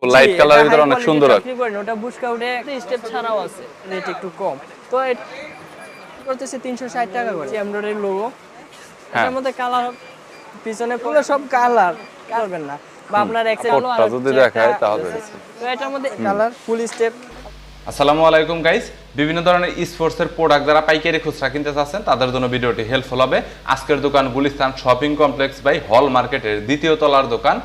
Light কালারের ভিতরে অনেক সুন্দর আছে। ওটা বুশকা উঠে স্টেপ ছাড়াও আছে, রেট একটু কম। তো এটা করতেছে 360 টাকা করে, এমব্রয়ডারি লোগো। এর মধ্যে কালার পিছনে পুরো সব কালার করবেন না, বা আপনার কাপড়টা যদি দেখায় তাহলে তো এটার মধ্যে কালার ফুল স্টেপ। আসসালামু আলাইকুম গাইস, বিভিন্ন ধরনের স্পোর্টসের প্রোডাক্ট যারা পাইকারি খুচরা কিনতে চাচ্ছেন তাদের জন্য ভিডিওটি হেল্পফুল হবে। আজকের দোকান গুলিস্তান শপিং কমপ্লেক্স বাই হল মার্কেটের দ্বিতীয় তলার দোকান,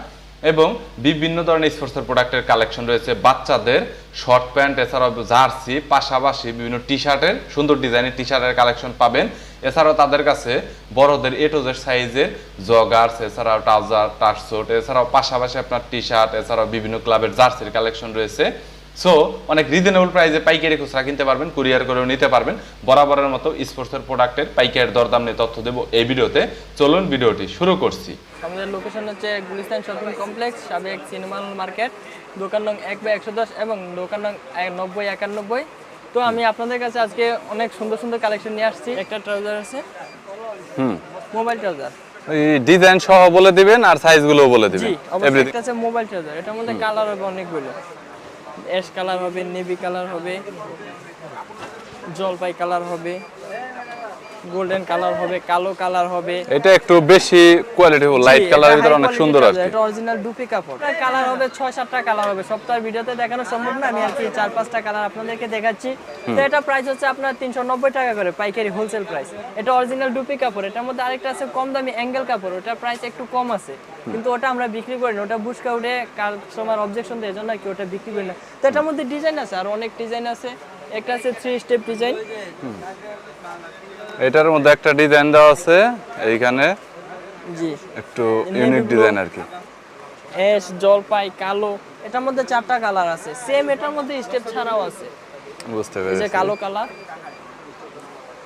এবং বিভিন্ন ধরনের স্পোর্টসের প্রোডাক্টের কালেকশন রয়েছে। বাচ্চাদের শর্ট প্যান্ট, এছাড়াও জার্সি, পাশাপাশি বিভিন্ন টি শার্টের সুন্দর ডিজাইনের টি শার্টের কালেকশন পাবেন। এছাড়াও তাদের কাছে বড়দের A to Z সাইজের জগার্স, এছাড়াও ট্রাউজার, টার্কসুট, এছাড়াও পাশাপাশি আপনার টি শার্ট, এছাড়াও বিভিন্ন ক্লাবের জার্সির কালেকশন রয়েছে। সো অনেক রিজনেবল প্রাইসে পাইকারি খুচরা কিনতে পারবেন, কুরিয়ার করেও নিতে পারবেন। বরাবরের মতো স্পোর্টসের প্রোডাক্টের পাইকারি দরদাম নিয়ে তথ্য দেবো এই ভিডিওতে। চলুন ভিডিওটি শুরু করছি। আমাদের লোকেশন হচ্ছে গুলিস্তান শপিং কমপ্লেক্স, সাবেক সিনেমা মার্কেট, দোকান নং 1/110 এবং দোকান নং 9091। তো আমি আপনাদের কাছে আজকে অনেক সুন্দর সুন্দর কালেকশন নিয়ে আসছি। একটা ট্রাউজার আছে, মোবাইল ট্রাউজার, ডিজাইন সহ বলে দিবেন আর সাইজগুলোও বলে দিবেন। জি অবশ্যই। এটা আছে মোবাইল ট্রাউজার, এটার মধ্যে কালার হবে অনেকগুলো। অ্যাশ কালার হবে, নেভি কালার হবে, জলপাই কালার হবে, গোল্ডেন কালার হবে, কালো কালার হবে। এটা একটু বেশি কোয়ালিটি লাইট কালারের ভিতরে অনেক সুন্দর আছে। এটা অরিজিনাল ডুপি কাপড়। কালার হবে 6-7টা কালার হবে, সবটার ভিডিওতে দেখানো সম্ভব না, আমি আর কি 4-5টা কালার আপনাদেরকে দেখাচ্ছি। তো এটা প্রাইস হচ্ছে আপনার 390 টাকা করে পাইকারি হোলসেল প্রাইস। এটা অরিজিনাল ডুপি কাপড়। এটার মধ্যে আরেকটা আছে কম দামি অ্যাঙ্গেল কাপড়, ওটা প্রাইস একটু কম আছে, কিন্তু ওটা আমরা বিক্রি করি না, ওটা বুশকা উঠে কাস্টমার অবজেকশন দেয়, এজন্য কি ওটা বিক্রি করি না। তো এটার মধ্যে ডিজাইন আছে, আর অনেক ডিজাইন আছে। একটা আছে 3 স্টেপ ডিজাইন, এটার মধ্যে একটা ডিজাইন দেওয়া আছে এইখানে, জি একটু ইউনিক ডিজাইন আর কি। অ্যাশ, জলপাই, কালো, এটার মধ্যে 4টা কালার আছে। সেম এটার মধ্যে স্টেপ ছাড়াও আছে, বুঝতে এই পেরেছি। যে কালো কালার,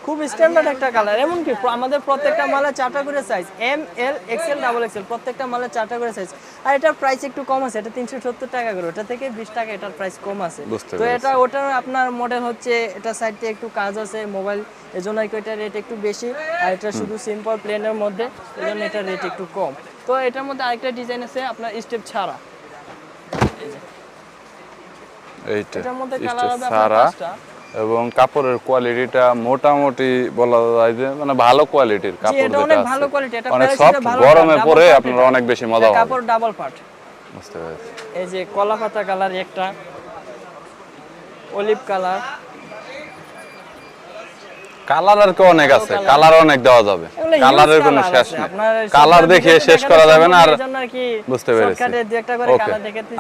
খুব স্ট্যান্ডার্ড একটা কালার। এমন কি আমাদের প্রত্যেকটা মালে 4টা করে size, M, L, XL, double Excel, প্রত্যেকটা মালে 4টা করে সাইজ। আর এটার প্রাইস একটু কম আছে, এটা 370 টাকা করে, ওটা থেকে 20 টাকা এটার প্রাইস কম আছে। তো এটা ওটার আপনার মডেল হচ্ছে, এটা সাইডে একটু কাজ আছে মোবাইল, এজন্য এটা রেট একটু বেশি। আর এটা শুধু সিম্পল প্লেনের মধ্যে, এজন্য এটা রেট একটু কম। তো এটার মধ্যে আরেকটা ডিজাইন আছে আপনার স্টেপ ছাড়া, এটার মধ্যে কালার হবে আপনার 5টা। এবং কাপড়ের কোয়ালিটিটা মোটামুটি বলা যায় যে মানে ভালো কোয়ালিটির কাপড়, এটা অনেক ভালো কোয়ালিটি। এটা অনেক সফট, গরমে পরে আপনারা অনেক বেশি মজা হবে। কাপড় ডাবল পার্ট, বুঝতে পেরেছি। এই যে কলা পাতা কালার একটা, অলিভ কালার, কালার আর কি অনেক আছে, কালার অনেক দেওয়া যাবে, কালারের কোনো শেষ নেই, কালার দেখে শেষ করা যাবে না। আর বুঝতে পেরেছি।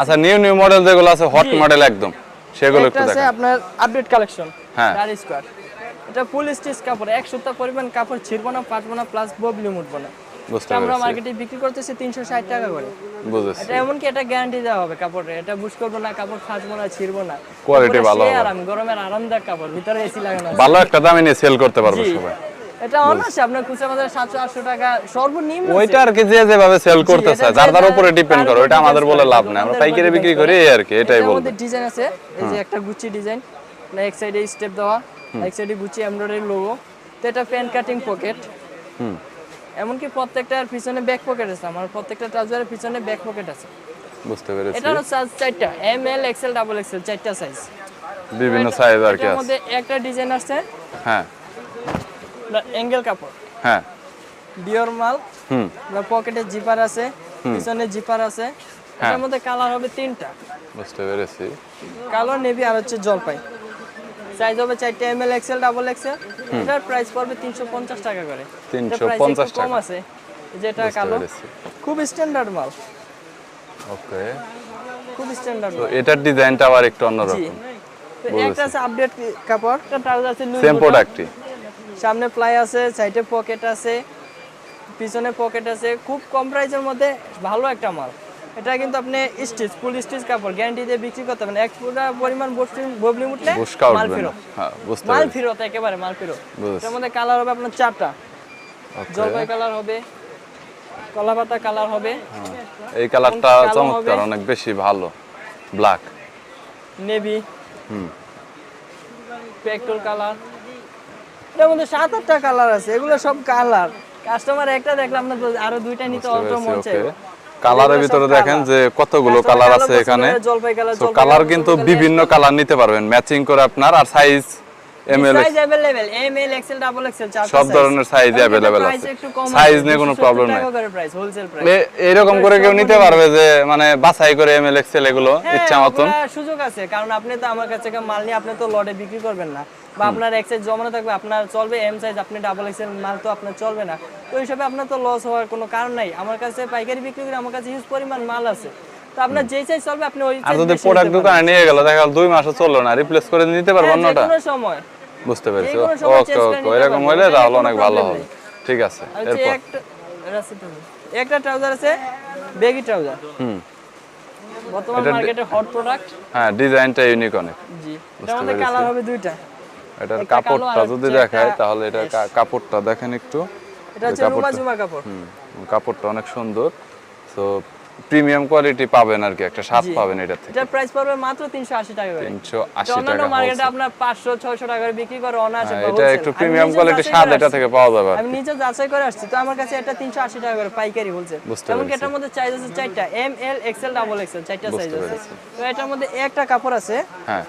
আচ্ছা, নিউ মডেল যেগুলো আছে, হট মডেল একদম, সেগুলো একটু দেখান। আছে আপনার আপডেট কালেকশন, ডার স্কয়ার। এটা ফুল স্টিচ কাপড়, এক সুতা পরিমাণ কাপড় ছিড়বো না, ফাটবো না, প্লাস ববলি মুটবো না। বুঝতে আমরা পেরেছি। মার্কেটে বিক্রি করতেছি 360 টাকা করে। বুঝেছি। এটা এমন কি এটা গ্যারান্টি দেওয়া হবে কাপড়ে, এটা বুশ করবো না, কাপড় ফাটবো না, ছিড়বো না, কোয়ালিটি ভালো হবে। আরাম, গরমের আরামদায়ক কাপড়, ভিতরে এসি লাগানো আছে, ভালো একটা দামে নিয়ে সেল করতে পারবে সবাই। এটা অনায়াসে আপনার খুচরা বাজারে 700-800 টাকা সর্বনিম্ন। ওইটা আর কি যে যেভাবে সেল করতেছে, যার উপরে ডিপেন্ড করে, ওইটা আমাদের বলে লাভ নাই, আমরা পাইকারি বিক্রি করি এই আর কি, এটাই বলবো। আমাদের ডিজাইন আছে, এই যে একটা গুচি ডিজাইন, না এক সাইডে স্টেপ দেওয়া, এক সাইডে গুচি এমব্রয়ডারি লোগো। তো এটা প্যান কাটিং পকেট, এমনকি প্রত্যেকটার পিছনে ব্যাক পকেট আছে, আমার প্রত্যেকটা ট্রাউজারের পিছনে ব্যাক পকেট আছে। বুঝতে পেরেছি। এটারও সাইজ 4টা, M, L, XL, double XL, 4টা সাইজ, বিভিন্ন সাইজ আর কি এর আছে। মধ্যে একটা ডিজাইন আছে, হ্যাঁ অ্যাঙ্গেল কাপড়, হ্যাঁ, ডিওর মাল, পকেটে জিপার আছে, পিছনে জিপার আছে। এটার মধ্যে কালার হবে 3টা। বুঝতে পেরেছি। কালো, নেভি আর হচ্ছে জলপাই। সাইজ হবে 4টা, M, L, XL, double Excel. এটার প্রাইস পড়বে 350 টাকা করে। 350 টাকা কম আছে, যেটা কালো, খুব স্ট্যান্ডার্ড মাল। ওকে, খুব স্ট্যান্ডার্ড। তো এটার ডিজাইনটা আবার একটু অন্যরকম। তো একটা আছে আপডেট কাপড়, একটা ট্রাউজার আছে লুজ, সেম প্রোডাক্টই, সামনে প্লাই আছে, সাইডে পকেট আছে, পিছনে পকেট আছে, খুব কম প্রাইসের মধ্যে ভালো একটা মাল। এটা কিন্তু আপনি স্টিচ, ফুল স্টিচ কাপড়, গ্যারান্টি দিয়ে বিক্রি করতে পারেন। এক পুরো পরিমাণ ববলি উঠলে মাল ফেরত। হ্যাঁ, বুঝতে মাল পেরেছি। ফেরত, একেবারে মাল ফেরত। এর মধ্যে কালার হবে আপনার 4টা, জলপাই কালার হবে, কলা পাতা কালার হবে, এই কালারটা চমৎকার, অনেক বেশি ভালো, ব্ল্যাক, নেভি, পেট্রোল কালার। এর মধ্যে 7-8টা কালার আছে, এগুলো সব কালার। কাস্টমার একটা দেখলে আপনার আরো 2টা নিতে অল্প মন চাই। কালারের ভিতরে দেখেন যে কতগুলো কালার আছে এখানে। জলপাই কালার, তো কালার কিন্তু বিভিন্ন কালার নিতে পারবেন ম্যাচিং করে আপনার, আর size M L size available M L XL double XL চার সব ধরনের সাইজ अवेलेबल আছে, সাইজ নিয়ে কোনো প্রবলেম নাই। প্রাইস হোলসেল প্রাইস এরকম করে কেউ নিতে পারবে যে মানে বাছাই করে এমএল এক্সেল এগুলো ইচ্ছা মতন সুযোগ আছে, কারণ আপনি তো আমার কাছে মাল নিয়ে আপনি তো লটে বিক্রি করবেন না, বা আপনার এক সাইজ জমানো থাকবে, আপনার চলবে এম সাইজ, আপনি ডাবল এক্সেল মাল তো আপনার চলবে না। তো এই হিসাবে আপনার তো লস হওয়ার কোনো কারণ নাই। আমার কাছে পাইকারি বিক্রি করে আমার কাছে হিউজ পরিমাণ মাল আছে, তো আপনার যেই সাইজ চলবে আপনি ওই আর যদি প্রোডাক্ট দোকানে নিয়ে গেল দেখা গেল 2 মাসও চললো না, রিপ্লেস করে নিতে পারবেন না ওটা কোনো সময়। বুঝতে পেরেছি। ওকে ওকে, এরকম হইলে তাহলে অনেক ভালো হবে। ঠিক আছে, এরপর একটা ট্রাউজার আছে বেগি ট্রাউজার, বর্তমান মার্কেটে হট প্রোডাক্ট। হ্যাঁ, ডিজাইনটা ইউনিক অনেক। জি, এটার মধ্যে কালার হবে দুইটা। এটার কাপড়টা যদি দেখায় তাহলে এটার কাপড়টা দেখেন একটু, এটা হচ্ছে রুমা জুমা কাপড়। কাপড়টা অনেক সুন্দর। সো প্রিমিয়াম কোয়ালিটি পাবেন আর কি, একটা স্বাদ পাবেন এটা থেকে। এটার প্রাইস পড়বে মাত্র 380 টাকা করে। 380 টাকা। অন্যান্য মার্কেটে আপনার 500 600 টাকা করে বিক্রি করে অনায়াসে। এটা একটু প্রিমিয়াম কোয়ালিটি স্বাদ এটা থেকে পাওয়া যাবে। আমি নিজে যাচাই করে আসছি, তো আমার কাছে এটা 380 টাকা করে পাইকারি হোলসেল। যেমন কি এটার মধ্যে সাইজ আছে 4টা, M L XL double XL, 4টা সাইজ আছে। তো এটার মধ্যে একটা কাপড় আছে, হ্যাঁ,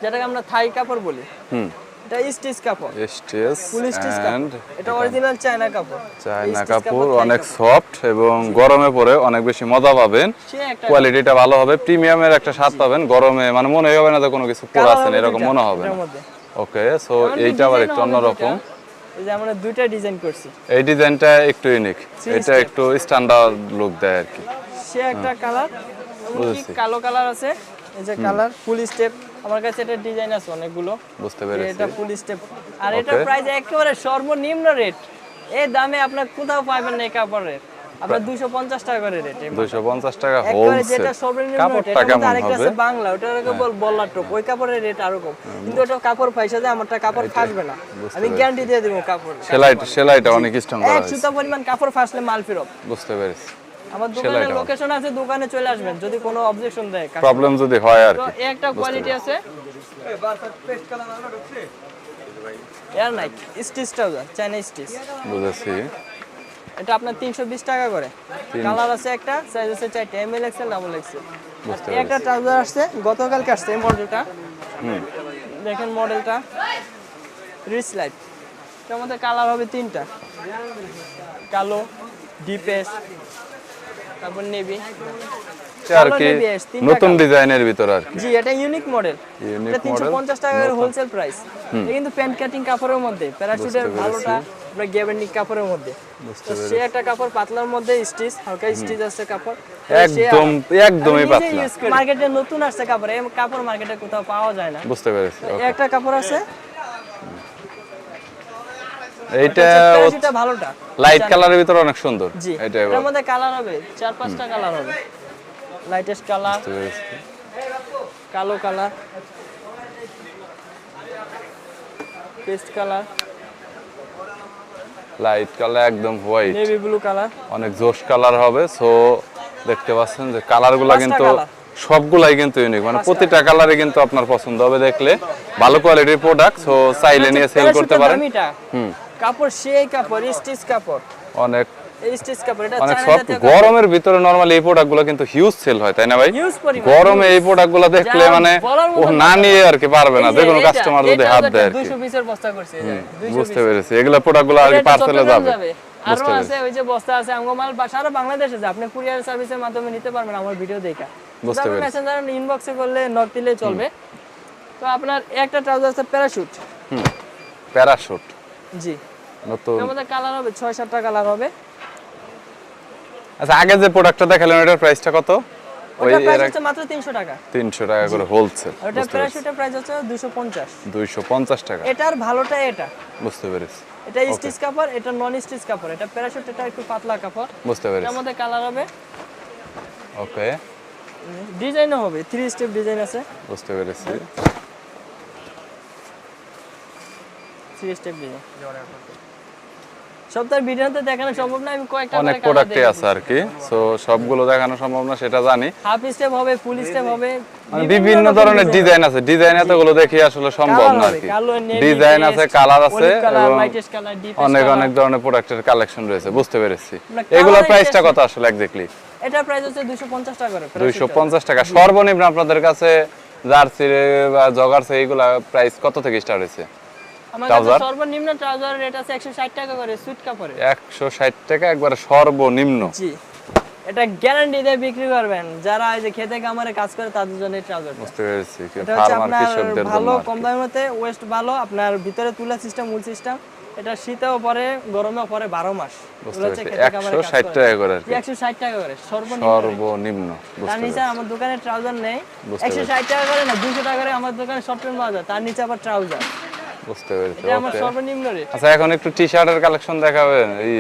যেটাকে আমরা থাই কাপড় বলি। এটা স্টিচ কাপড়, স্টিচ ফুল স্টিচ কাপড়। এটা অরিজিনাল চায়না কাপড়। চায়না কাপড়, অনেক সফট এবং গরমে পরে অনেক বেশি মজা পাবেন। কোয়ালিটিটা ভালো হবে, প্রিমিয়ামের একটা স্বাদ পাবেন। গরমে মানে মনে হবে না যে কোনো কিছু পরে আছেন এরকম মনে হবে না। ওকে, সো এইটা আবার একটু অন্যরকম। এই যে আমরা দুইটা ডিজাইন করছি। এই ডিজাইনটা একটু ইউনিক, এটা একটু স্ট্যান্ডার্ড লুক দেয় আর কি। সে একটা কালার, কালো কালার আছে। এই যে কালার ফুল স্টেপ, আমার কাছে এটা ডিজাইন আছে অনেকগুলো। বুঝতে পেরেছি। এটা ফুল স্টেপ, আর এটা প্রাইস একেবারে সর্বনিম্ন রেট। এই দামে আপনার কোথাও পাবেন না এই কাপড়ের। আপনার 250 টাকা করে রেট। 250 টাকা একেবারে হোলসেল। যেটা সর্বনিম্ন রেট। কাপড়টা কেমন আরেকটা হবে? আছে বাংলা, ওটাকে বল্লা টপ। ওই কাপড়ের রেট আরো কম, কিন্তু ওটা কাপড় ফাইসা যায়, আমারটা কাপড় ফাসবে না। আমি গ্যারান্টি দিয়ে দেব কাপড়। সেলাইটা অনেক স্ট্রং করা এক আছে। সুতা পরিমাণ কাপড় ফাসলে মাল ফেরত। বুঝতে পেরেছি। আমার দোকানের লোকেশন আছে, দোকানে চলে আসবেন যদি কোনো অবজেকশন দেয়। প্রবলেম যদি হয় আর তো কি। একটা কোয়ালিটি আছে এয়ার নাইক স্টিচ ট্রাউজার, চাইনা স্টিচ। বুঝেছি। এটা আপনার 320 টাকা করে। কালার আছে একটা, সাইজ আছে 4টা, M L XL double XL. একটা ট্রাউজার আসছে গতকালকে আসছে, এই মডেলটা দেখেন, মডেলটা রিচ লাইট। এটার মধ্যে কালার হবে 3টা, কালো, ডিপ অ্যাশ, তারপর নেভি আর কি নতুন ডিজাইনের ভিতর আর কি। জি, এটা ইউনিক মডেল। এটা 350 টাকা করে হোলসেল প্রাইস। এটা কিন্তু প্যান্ট কাটিং কাপড়ের মধ্যে, প্যারাশুটের ভালোটা আমরা গ্যাবার্নিক কাপড়ের মধ্যে। তো সে একটা কাপড় পাতলার মধ্যে স্টিচ, হালকা স্টিচ আছে কাপড়, একদমই পাতলা। মার্কেটে নতুন আসছে কাপড়, এই কাপড় মার্কেটে কোথাও পাওয়া যায় না। বুঝতে পেরেছি। একটা কাপড় আছে, এইটা ভালোটা লাইট কালারের ভিতর অনেক সুন্দর। এটা এর মধ্যে কালার হবে 4-5টা কালার হবে। লাইটেস্ট কালার, কালো colour, paste colour, light colour, একদম হোয়াইট, নেভি ব্লু কালার, অনেক জোশ কালার হবে। সো দেখতে পাচ্ছেন যে কালারগুলো কিন্তু সবগুলাই কিন্তু ইউনিক, মানে প্রতিটা কালারে কিন্তু আপনার পছন্দ হবে দেখলে। ভালো কোয়ালিটির প্রোডাক্ট, সো চাইলে নিয়ে সেল করতে পারেন। কাপড় সেই কাপড়, স্টিচ কাপড়, অনেক স্টিচ কাপড়। এটা অনেক সফট। গরমের ভিতরে নরমালি এই প্রোডাক্টগুলো কিন্তু হিউজ সেল হয়, তাই না ভাই? গরমে এই প্রোডাক্টগুলো দেখলে মানে ও না নিয়ে আর কি পারবে না, যে কোনো কাস্টমার যদি হাত দেয় আর কি। 200 পিসের বস্তা করছে। বুঝতে পেরেছি। এগুলা প্রোডাক্টগুলো আর কি পার্সেলে যাবে। আরো আছে, ওই যে বস্তা আছে, আমগো মাল সারা বাংলাদেশে যায়। আপনি কুরিয়ার সার্ভিসের মাধ্যমে নিতে পারবেন আমার ভিডিও দেখে। বুঝতে পেরেছি। মেসেঞ্জার ইনবক্সে করলে নক দিলে চলবে। তো আপনার একটা ট্রাউজার আছে প্যারাশুট। প্যারাশুট, জি, নতুন। এর মধ্যে কালার হবে 6-7টা কালার হবে। আচ্ছা, আগে যে প্রোডাক্টটা দেখালেন ওটার প্রাইসটা কত? ওটা প্রাইস হচ্ছে মাত্র 300 টাকা। 300 টাকা করে হোলসেল। ওটা প্যারাশুটের প্রাইস হচ্ছে 250। 250 টাকা। এটার ভালোটা এটা। বুঝতে পেরেছি। এটা স্টিচ কাপড়, এটা নন স্টিচ কাপড়। এটা প্যারাশুট, এটা একটু পাতলা কাপড়। বুঝতে পেরেছি। এর মধ্যে কালার হবে। ওকে। ডিজাইনও হবে, 3 স্টেপ ডিজাইন আছে। বুঝতে পেরেছি। 3 স্টেপ ডিজাইন। সবটার ভিডিওতে দেখানো সম্ভব না, আমি কয়েকটা অনেক প্রোডাক্টই আছে আর কি। সো সবগুলো দেখানো সম্ভব না সেটা জানি। হাফ স্টেপ হবে, ফুল স্টেপ হবে, মানে বিভিন্ন ধরনের ডিজাইন আছে। ডিজাইন এতগুলো দেখি আসলে সম্ভব না আর কি। ডিজাইন আছে, কালার আছে, এবং অনেক অনেক ধরনের প্রোডাক্টের কালেকশন রয়েছে। বুঝতে পেরেছি। এগুলোর প্রাইসটা কত আসলে এক্স্যাক্টলি? এটা প্রাইস হচ্ছে 250 টাকা করে। 250 টাকা সর্বনিম্ন আপনাদের কাছে জার্সি বা জগার্সি এইগুলা প্রাইস কত থেকে স্টার্ট হয়েছে? আমার কাছে সর্বনিম্ন ট্রাউজার রেট আছে 160 টাকা করে সুইট কাপড়ে। 160 টাকা একবারে সর্বনিম্ন। জি, এটা গ্যারান্টি দিয়ে বিক্রি করবেন যারা এই যে খেতে কামারে কাজ করে তাদের জন্য এই ট্রাউজার। বুঝতে পেরেছি, কি এটা হচ্ছে ফার্মার আপনার কৃষকদের জন্য ভালো কম দামের মধ্যে ওয়েস্ট ভালো, আপনার ভিতরে তুলা সিস্টেম মূল সিস্টেম। এটা শীতেও পরে গরমেও পরে 12 মাস। বুঝতে পেরেছি 160 টাকা করে আর কি। 160 টাকা করে সর্বনিম্ন। সর্বনিম্ন তার বুঝতে নিচে পেরেছি। আমার দোকানে ট্রাউজার নেই। বুঝতে 160 টাকা করে না 200 টাকা করে আমার দোকানে শর্ট প্যান্ট পাওয়া যায়, তার নিচে আবার ট্রাউজার। বুঝতে পেরেছি, এটা আমার ওকে। সর্বনিম্ন রেট। আচ্ছা এখন একটু টি-শার্টের কালেকশন দেখাবেন এই?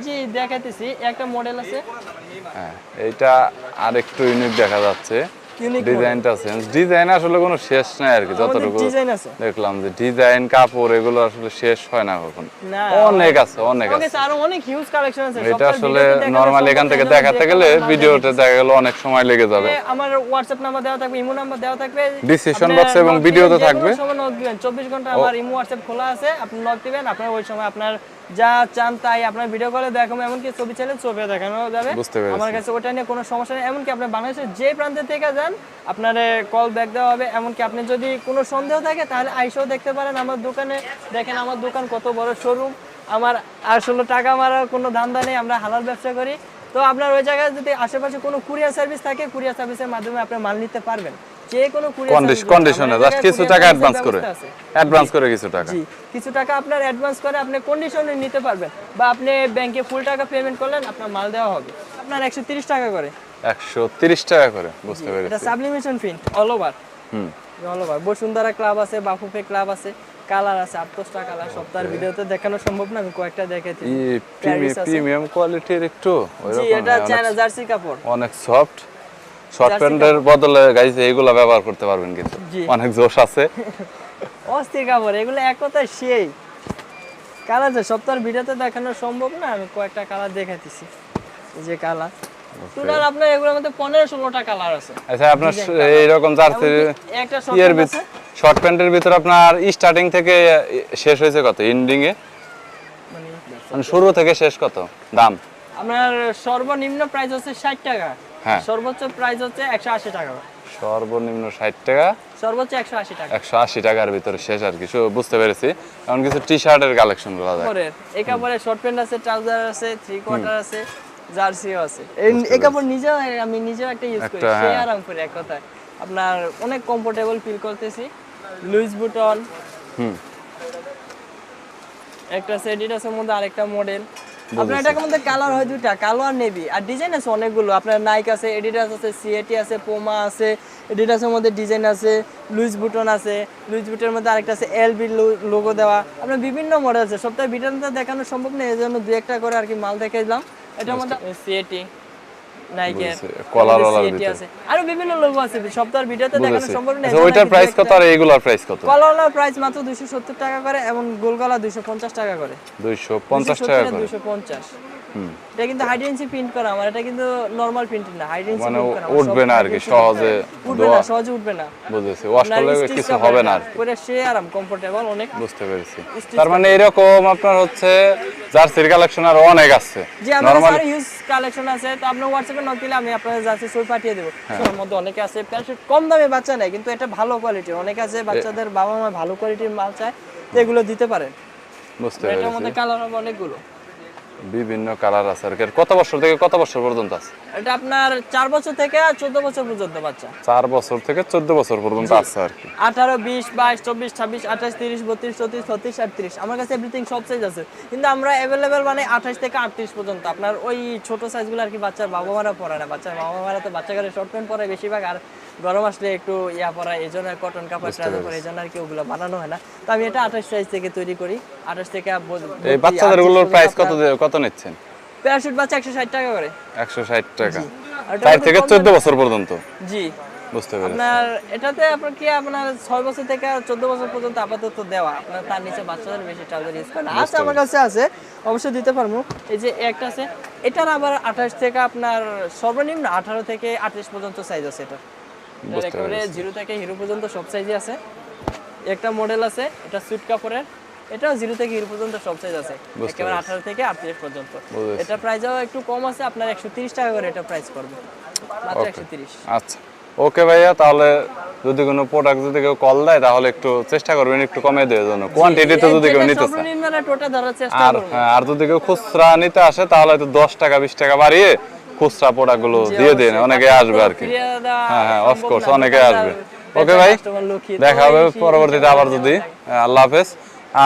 জি দেখাইতেছি, একটা মডেল আছে। হ্যাঁ এইটা আরেকটু ইউনিক দেখা যাচ্ছে। ইউনিক ডিজাইনটা চেঞ্জ, ডিজাইন আসলে কোনো শেষ নাই আর কি, যতটুকু ডিজাইন আছে দেখলাম যে ডিজাইন কাপড় এগুলো আসলে শেষ হয় না কখন, না অনেক আছে অনেক ওকে আছে। আরো অনেক হিউজ কালেকশন আছে। এটা আসলে নরমালি এখান থেকে দেখাতে গেলে ভিডিওতে দেখা গেল অনেক সময় লেগে যাবে। আমার হোয়াটসঅ্যাপ নাম্বার দেওয়া থাকবে, ইমো নাম্বার দেওয়া থাকবে, ডিসক্রিপশন বক্সে এবং ভিডিওতে থাকবে। সময় নক দিবেন, 24 ঘন্টা আমার ইমো হোয়াটসঅ্যাপ খোলা আছে, আপনি নক দিবেন, আপনার ওই সময় আপনার যা চান তাই আপনার ভিডিও কলে দেখাবো, এমনকি ছবি চাইলে ছবি দেখানো যাবে। বুঝতে পেরেছি। আমার কাছে ওটা নিয়ে কোনো সমস্যা নেই, এমনকি আপনি বাংলাদেশের যে প্রান্তে থেকে যান আপনার কল ব্যাক দেওয়া হবে। এমনকি আপনি যদি কোনো সন্দেহ থাকে তাহলে আইসেও দেখতে পারেন আমার দোকানে। দেখেন আমার দোকান কত বড় শোরুম, আমার আসলে টাকা মারার কোনো ধান্দা নেই, আমরা হালাল ব্যবসা করি। তো আপনার ওই জায়গায় যদি আশেপাশে কোনো কুরিয়ার সার্ভিস থাকে, কুরিয়ার সার্ভিসের মাধ্যমে আপনি মাল নিতে পারবেন। যে কোনো কুরিয়ার কন্ডিশনে জাস্ট কিছু টাকা অ্যাডভান্স করে কিছু টাকা। জি, কিছু টাকা আপনার অ্যাডভান্স করে আপনি কন্ডিশনে নিতে পারবেন, বা আপনি ব্যাংকে ফুল টাকা পেমেন্ট করলেন, আপনার মাল দেওয়া হবে। আপনার 130 টাকা করে। 130 টাকা করে, বুঝতে এটা পেরেছি। Sublimation print all over. All over Bashundhara club আছে, বাফুফে ক্লাব আছে, কালার আছে 8-10টা কালার। সপ্তাহের ভিডিওতে দেখানো সম্ভব না, আমি কয়েকটা দেখাইছি। প্রিমিয়াম কোয়ালিটির একটু জি, এটা চায়না জার্সি কাপড়, অনেক সফট। শর্ট প্যান্টের বদলে গাইস এইগুলা ব্যবহার করতে পারবেন, কিন্তু অনেক জোশ আছে। অস্থির কাপড় এগুলো, এক কথায় সেই কালার আছে। সপ্তাহের ভিডিওতে দেখানো সম্ভব না, আমি কয়েকটা কালার দেখাইতেছি। এই যে কালার টোটাল আপনার এগুলোর মধ্যে 15-16টা কালার আছে। আচ্ছা আপনার এইরকম জার্সি একটা এর ভিতর শর্ট প্যান্টের ভিতর আপনার স্টার্টিং থেকে শেষ হয়েছে কত, এন্ডিং এ মানে শুরু থেকে শেষ কত দাম? আপনার সর্বনিম্ন প্রাইস হচ্ছে 60 টাকা, হ্যাঁ সর্বোচ্চ প্রাইস হচ্ছে 180 টাকা। সর্বনিম্ন 60 টাকা, সর্বোচ্চ 180 টাকা। 180 টাকার ভিতরে শেষ আর কি, বুঝতে পেরেছি। এখন কিছু টি-শার্টের কালেকশন গুলো দেখো। পরে এই কাপড়ে শর্ট প্যান্ট আছে, ট্রাউজার আছে, 3 কোয়ার্টার আছে, জার্সিও আছে। এই কাপড় নিজেও আমি নিজেও একটা ইউজ করি, সে আরাম করে। এক কথায় আপনার অনেক কমফোর্টেবল ফিল করতেছি। লুইস বুটন একটা আছে, এডিডাসের মধ্যে আরেকটা মডেল। আপনার এটার মধ্যে কালার হয় দুইটা, কালো আর নেভি, আর ডিজাইন আছে অনেকগুলো। আপনার নাইক আছে, এডিডাস আছে, সিএটি আছে, পোমা আছে, এডিডাসের মধ্যে ডিজাইন আছে, লুইস বুটন আছে, লুইস বুটনের মধ্যে আরেকটা আছে এলবি লোগো দেওয়া। আপনার বিভিন্ন মডেল আছে, সপ্তাহে ভিডিওতে দেখানো সম্ভব নেই, এই জন্য 2-1টা করে আর কি মাল দেখে দিলাম। এটার মধ্যে সিএটি, নাইকের সিএটি আছে, আরো বিভিন্ন লোগো আছে, সপ্তাহের ভিডিওতে দেখানো সম্ভব নেই। ওইটার প্রাইস কত আর এইগুলোর প্রাইস কত? কলার প্রাইস মাত্র 270 টাকা করে, এবং গোলগলা 250 টাকা করে। 250 টাকা করে, 250। এটা কিন্তু হাইডেন্সি প্রিন্ট করা আমার, এটা কিন্তু নরমাল প্রিন্ট না, হাইডেন্সি মানে প্রিন্ট করা। উঠবে না আর কি সহজে, উঠবে না, সহজে উঠবে না। বুঝেছি, ওয়াশ করলে কিছু হবে না আর পরে সে আরাম কমফোর্টেবল অনেক। বুঝতে পেরেছি। তার মানে এরকম আপনার হচ্ছে জার্সির কালেকশন আর অনেক আছে। জি, আমাদের স্যার ইউজ কালেকশন আছে, তো আপনি হোয়াটসঅ্যাপে নক দিলে আমি আপনাদের জার্সি ছবি পাঠিয়ে দেব। এর মধ্যে অনেকে আছে প্যান্ট কম দামে বাচ্চা নেয়, কিন্তু এটা ভালো কোয়ালিটির। অনেকে আছে বাচ্চাদের বাবা মা ভালো কোয়ালিটির মাল চায়, তো এগুলো দিতে পারেন। বুঝতে এটার পেরেছি। মধ্যে কালার হবে অনেকগুলো, বিভিন্ন কালার আছে আর কি। কত বছর থেকে কত বছর পর্যন্ত আছে? এটা আপনার 4 বছর থেকে 14 বছর পর্যন্ত বাচ্চা। 4 বছর থেকে 14 বছর পর্যন্ত আছে আর কি। 18, 20, 22, 24, 26, 28, 30, 32, 34, 36, 38 আমার কাছে এভরিথিং সব সাইজ আছে, কিন্তু আমরা अवेलेबल মানে 28 থেকে 38 পর্যন্ত। আপনার ওই ছোট সাইজগুলো আর কি বাচ্চার বাবা মারা পরে না, বাচ্চার বাবা মারা তো বাচ্চা করে শর্ট প্যান্ট পরে বেশিরভাগ, আর গরম আসলে একটু ইয়া পরা, এইজন্য কটন কাপড় ট্রাউজার পরে, এইজন্য আর কি ওগুলো বানানো হয় না। তো আমি এটা 28 সাইজ থেকে তৈরি করি, 28 থেকে। এই বাচ্চাদের গুলোর প্রাইস কত নিচ্ছেন? প্যারাশুট বাচ্চা 160 টাকা করে। 160 টাকা, আর 4 থেকে 14 বছর পর্যন্ত। জি, বুঝতে পেরেছি। আপনার এটাতে আপনার কি আপনার 6 বছর থেকে 14 বছর পর্যন্ত আপাতত দেওয়া, আপনার তার নিচে বাচ্চাদের বেশি ট্রাউজার ইউজ করে না। আছে আমার কাছে আছে, অবশ্যই দিতে পারবো। এই যে একটা আছে, এটার আবার 28 থেকে আপনার সর্বনিম্ন 18 থেকে 38 পর্যন্ত সাইজ আছে। এটা একেবারে 0 থেকে হিরো পর্যন্ত সব সাইজই আছে। একটা মডেল আছে, এটা সুইট কাপড়ের, এটাও 0 থেকে হিরো পর্যন্ত সব সাইজ আছে, বুঝতে একেবারে পেরেছি। 18 থেকে 38 পর্যন্ত। বুঝেছি। এটা প্রাইসও একটু কম আছে, আপনার 130 টাকা করে এটা প্রাইস পড়বে, মাত্র ওকে। 130। আচ্ছা ওকে ভাইয়া, তাহলে যদি কোনো প্রোডাক্ট যদি কেউ কল দেয় তাহলে একটু চেষ্টা করবেন একটু কমে দেওয়ার জন্য, কোয়ান্টিটিতে যদি কেউ নিতে চায়। সর্বনিম্ন টোটা ধরার চেষ্টা আর করব। হ্যাঁ, আর যদি কেউ খুচরা নিতে আসে তাহলে হয়তো 10 টাকা 20 টাকা বাড়িয়ে খুচরা প্রোডাক্টগুলো দিয়ে দিন, অনেকে আসবে আর কি। হ্যাঁ হ্যাঁ অফকোর্স অনেকে আসবে। ওকে ভাই, দেখা হবে পরবর্তীতে আবার যদি। আল্লাহ হাফেজ।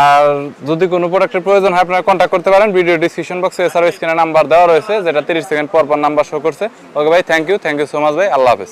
আর যদি কোনো প্রোডাক্টের প্রয়োজন হয় আপনারা কন্ট্যাক্ট করতে পারেন, ভিডিও ডিসক্রিপশন বক্সে এছাড়াও স্ক্রিনে নাম্বার দেওয়া রয়েছে, যেটা 30 সেকেন্ড পর পর নাম্বার শো করছে। ওকে ভাই, থ্যাংক ইউ সো মাচ ভাই, আল্লাহ হাফেজ।